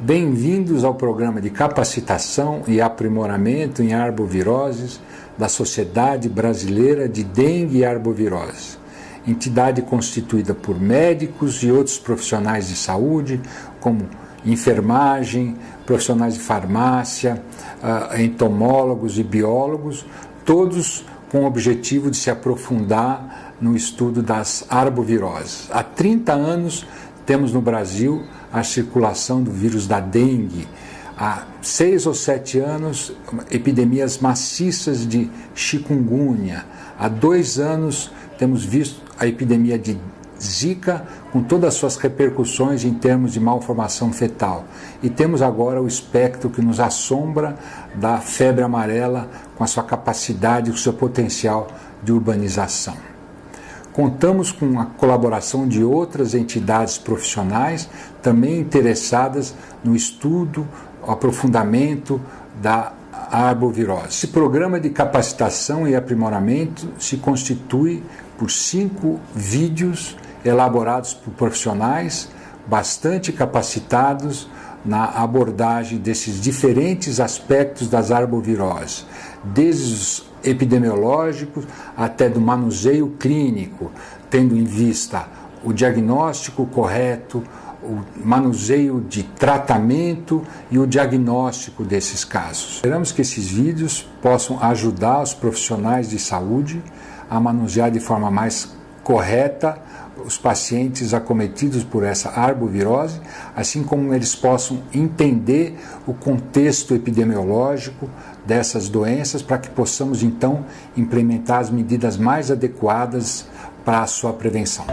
Bem-vindos ao programa de capacitação e aprimoramento em arboviroses da Sociedade Brasileira de Dengue e Arbovirose, entidade constituída por médicos e outros profissionais de saúde, como enfermagem, profissionais de farmácia, entomólogos e biólogos, todos com o objetivo de se aprofundar no estudo das arboviroses. Há 30 anos temos no Brasil a circulação do vírus da dengue. Há 6 ou 7 anos, epidemias maciças de chikungunya. Há 2 anos temos visto a epidemia de Zika, com todas as suas repercussões em termos de malformação fetal. E temos agora o espectro que nos assombra da febre amarela, com a sua capacidade, com o seu potencial de urbanização. Contamos com a colaboração de outras entidades profissionais, também interessadas no estudo, aprofundamento da arbovirose. Esse programa de capacitação e aprimoramento se constitui por 5 vídeos elaborados por profissionais bastante capacitados na abordagem desses diferentes aspectos das arboviroses, desde os epidemiológicos até do manuseio clínico, tendo em vista o diagnóstico correto, o manuseio de tratamento e o diagnóstico desses casos. Esperamos que esses vídeos possam ajudar os profissionais de saúde a manusear de forma mais correta os pacientes acometidos por essa arbovirose, assim como eles possam entender o contexto epidemiológico dessas doenças, para que possamos então implementar as medidas mais adequadas para a sua prevenção.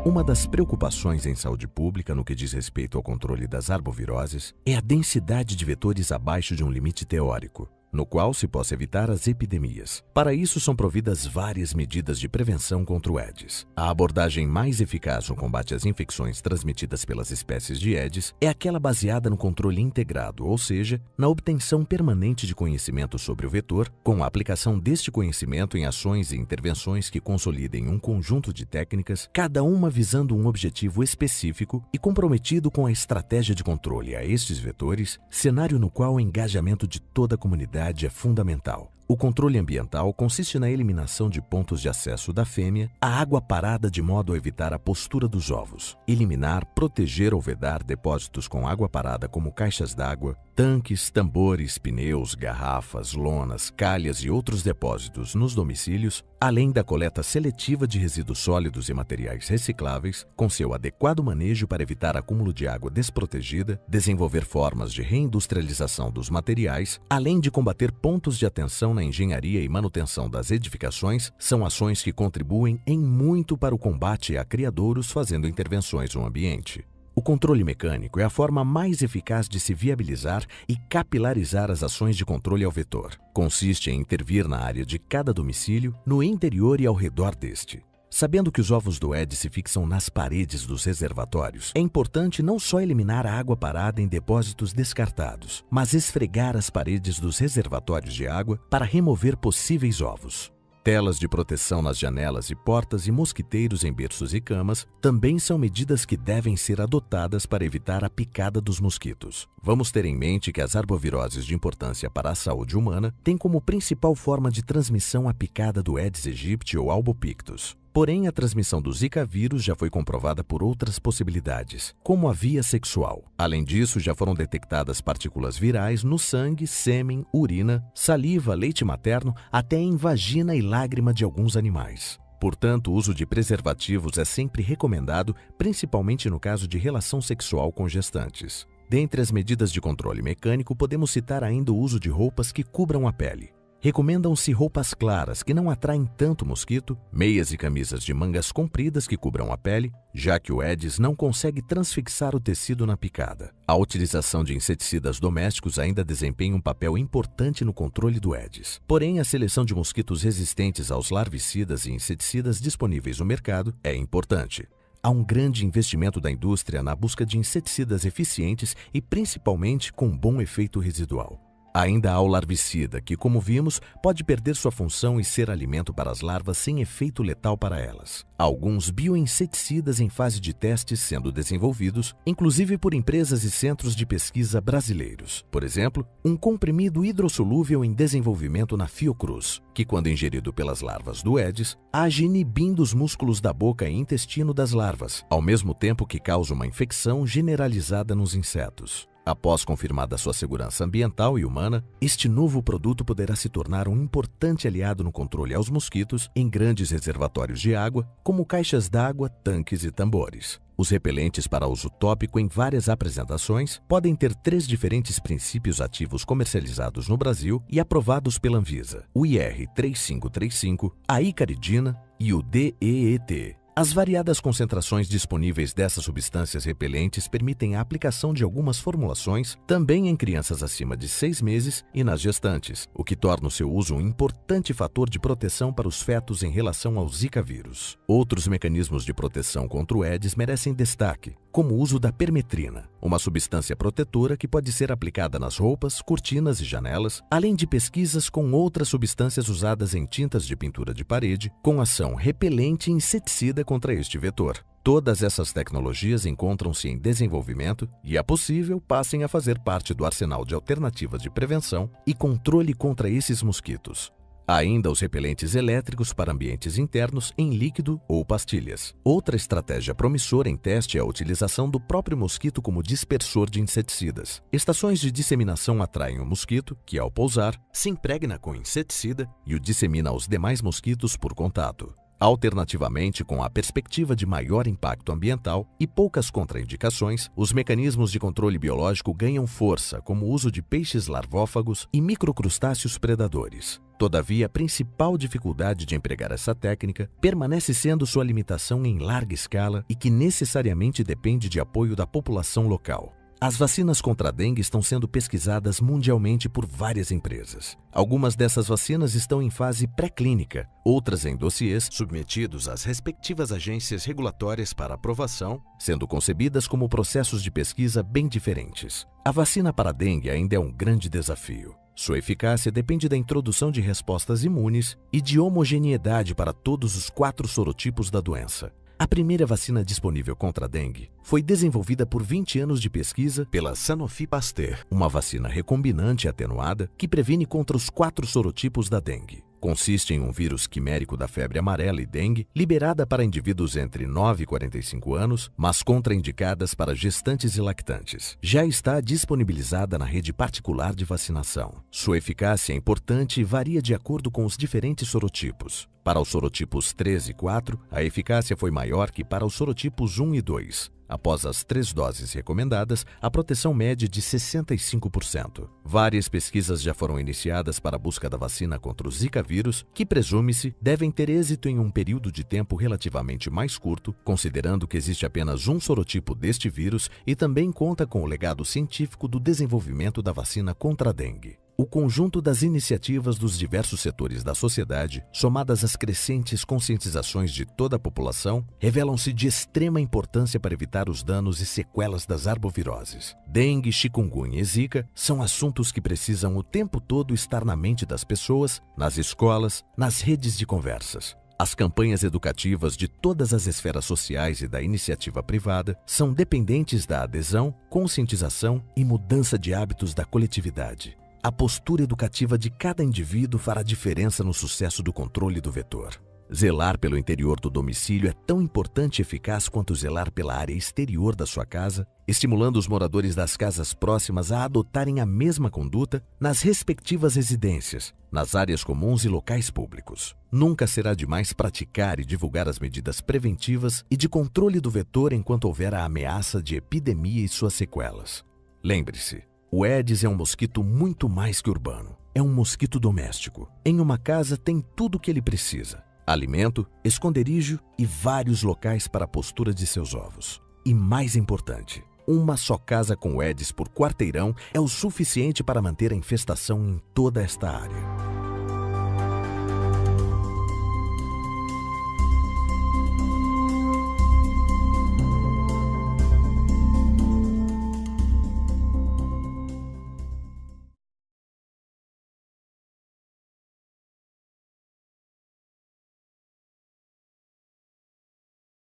Uma das preocupações em saúde pública no que diz respeito ao controle das arboviroses é a densidade de vetores abaixo de um limite teórico, no qual se possa evitar as epidemias. Para isso são providas várias medidas de prevenção contra o Aedes. A abordagem mais eficaz no combate às infecções transmitidas pelas espécies de Aedes é aquela baseada no controle integrado, ou seja, na obtenção permanente de conhecimento sobre o vetor, com a aplicação deste conhecimento em ações e intervenções que consolidem um conjunto de técnicas, cada uma visando um objetivo específico e comprometido com a estratégia de controle a estes vetores, cenário no qual o engajamento de toda a comunidade é fundamental. O controle ambiental consiste na eliminação de pontos de acesso da fêmea à água parada de modo a evitar a postura dos ovos. Eliminar, proteger ou vedar depósitos com água parada como caixas d'água, tanques, tambores, pneus, garrafas, lonas, calhas e outros depósitos nos domicílios, além da coleta seletiva de resíduos sólidos e materiais recicláveis, com seu adequado manejo para evitar acúmulo de água desprotegida, desenvolver formas de reindustrialização dos materiais, além de combater pontos de atenção na engenharia e manutenção das edificações, são ações que contribuem em muito para o combate a criadouros fazendo intervenções no ambiente. O controle mecânico é a forma mais eficaz de se viabilizar e capilarizar as ações de controle ao vetor. Consiste em intervir na área de cada domicílio, no interior e ao redor deste. Sabendo que os ovos do Aedes se fixam nas paredes dos reservatórios, é importante não só eliminar a água parada em depósitos descartados, mas esfregar as paredes dos reservatórios de água para remover possíveis ovos. Telas de proteção nas janelas e portas e mosquiteiros em berços e camas também são medidas que devem ser adotadas para evitar a picada dos mosquitos. Vamos ter em mente que as arboviroses de importância para a saúde humana têm como principal forma de transmissão a picada do Aedes aegypti ou albopictus. Porém, a transmissão do Zika vírus já foi comprovada por outras possibilidades, como a via sexual. Além disso, já foram detectadas partículas virais no sangue, sêmen, urina, saliva, leite materno, até em vagina e lágrima de alguns animais. Portanto, o uso de preservativos é sempre recomendado, principalmente no caso de relação sexual com gestantes. Dentre as medidas de controle mecânico, podemos citar ainda o uso de roupas que cubram a pele. Recomendam-se roupas claras que não atraem tanto mosquito, meias e camisas de mangas compridas que cubram a pele, já que o Aedes não consegue transfixar o tecido na picada. A utilização de inseticidas domésticos ainda desempenha um papel importante no controle do Aedes. Porém, a seleção de mosquitos resistentes aos larvicidas e inseticidas disponíveis no mercado é importante. Há um grande investimento da indústria na busca de inseticidas eficientes e principalmente com bom efeito residual. Ainda há o larvicida, que, como vimos, pode perder sua função e ser alimento para as larvas sem efeito letal para elas. Há alguns bioinseticidas em fase de testes sendo desenvolvidos, inclusive por empresas e centros de pesquisa brasileiros. Por exemplo, um comprimido hidrossolúvel em desenvolvimento na Fiocruz, que, quando ingerido pelas larvas do Aedes, age inibindo os músculos da boca e intestino das larvas, ao mesmo tempo que causa uma infecção generalizada nos insetos. Após confirmada sua segurança ambiental e humana, este novo produto poderá se tornar um importante aliado no controle aos mosquitos em grandes reservatórios de água, como caixas d'água, tanques e tambores. Os repelentes para uso tópico em várias apresentações podem ter 3 diferentes princípios ativos comercializados no Brasil e aprovados pela Anvisa: o IR 3535, a icaridina e o DEET. As variadas concentrações disponíveis dessas substâncias repelentes permitem a aplicação de algumas formulações também em crianças acima de 6 meses e nas gestantes, o que torna o seu uso um importante fator de proteção para os fetos em relação ao Zika vírus. Outros mecanismos de proteção contra o Aedes merecem destaque, como o uso da permetrina, uma substância protetora que pode ser aplicada nas roupas, cortinas e janelas, além de pesquisas com outras substâncias usadas em tintas de pintura de parede, com ação repelente e inseticida contra este vetor. Todas essas tecnologias encontram-se em desenvolvimento e, é possível, passem a fazer parte do arsenal de alternativas de prevenção e controle contra esses mosquitos. Há ainda os repelentes elétricos para ambientes internos em líquido ou pastilhas. Outra estratégia promissora em teste é a utilização do próprio mosquito como dispersor de inseticidas. Estações de disseminação atraem o mosquito, que, ao pousar, se impregna com inseticida e o dissemina aos demais mosquitos por contato. Alternativamente, com a perspectiva de maior impacto ambiental e poucas contraindicações, os mecanismos de controle biológico ganham força, como o uso de peixes larvófagos e microcrustáceos predadores. Todavia, a principal dificuldade de empregar essa técnica permanece sendo sua limitação em larga escala e que necessariamente depende de apoio da população local. As vacinas contra a dengue estão sendo pesquisadas mundialmente por várias empresas. Algumas dessas vacinas estão em fase pré-clínica, outras em dossiês submetidos às respectivas agências regulatórias para aprovação, sendo concebidas como processos de pesquisa bem diferentes. A vacina para a dengue ainda é um grande desafio. Sua eficácia depende da introdução de respostas imunes e de homogeneidade para todos os 4 sorotipos da doença. A primeira vacina disponível contra a dengue foi desenvolvida por 20 anos de pesquisa pela Sanofi Pasteur, uma vacina recombinante atenuada que previne contra os 4 sorotipos da dengue. Consiste em um vírus quimérico da febre amarela e dengue, liberada para indivíduos entre 9 e 45 anos, mas contraindicadas para gestantes e lactantes. Já está disponibilizada na rede particular de vacinação. Sua eficácia é importante e varia de acordo com os diferentes sorotipos. Para os sorotipos 3 e 4, a eficácia foi maior que para os sorotipos 1 e 2. Após as 3 doses recomendadas, a proteção média é de 65%. Várias pesquisas já foram iniciadas para a busca da vacina contra o Zika vírus, que presume-se devem ter êxito em um período de tempo relativamente mais curto, considerando que existe apenas um sorotipo deste vírus e também conta com o legado científico do desenvolvimento da vacina contra a dengue. O conjunto das iniciativas dos diversos setores da sociedade, somadas às crescentes conscientizações de toda a população, revelam-se de extrema importância para evitar os danos e sequelas das arboviroses. Dengue, chikungunya e zika são assuntos que precisam o tempo todo estar na mente das pessoas, nas escolas, nas redes de conversas. As campanhas educativas de todas as esferas sociais e da iniciativa privada são dependentes da adesão, conscientização e mudança de hábitos da coletividade. A postura educativa de cada indivíduo fará diferença no sucesso do controle do vetor. Zelar pelo interior do domicílio é tão importante e eficaz quanto zelar pela área exterior da sua casa, estimulando os moradores das casas próximas a adotarem a mesma conduta nas respectivas residências, nas áreas comuns e locais públicos. Nunca será demais praticar e divulgar as medidas preventivas e de controle do vetor enquanto houver a ameaça de epidemia e suas sequelas. Lembre-se, o Aedes é um mosquito muito mais que urbano. É um mosquito doméstico. Em uma casa tem tudo o que ele precisa: alimento, esconderijo e vários locais para a postura de seus ovos. E mais importante, uma só casa com Aedes por quarteirão é o suficiente para manter a infestação em toda esta área.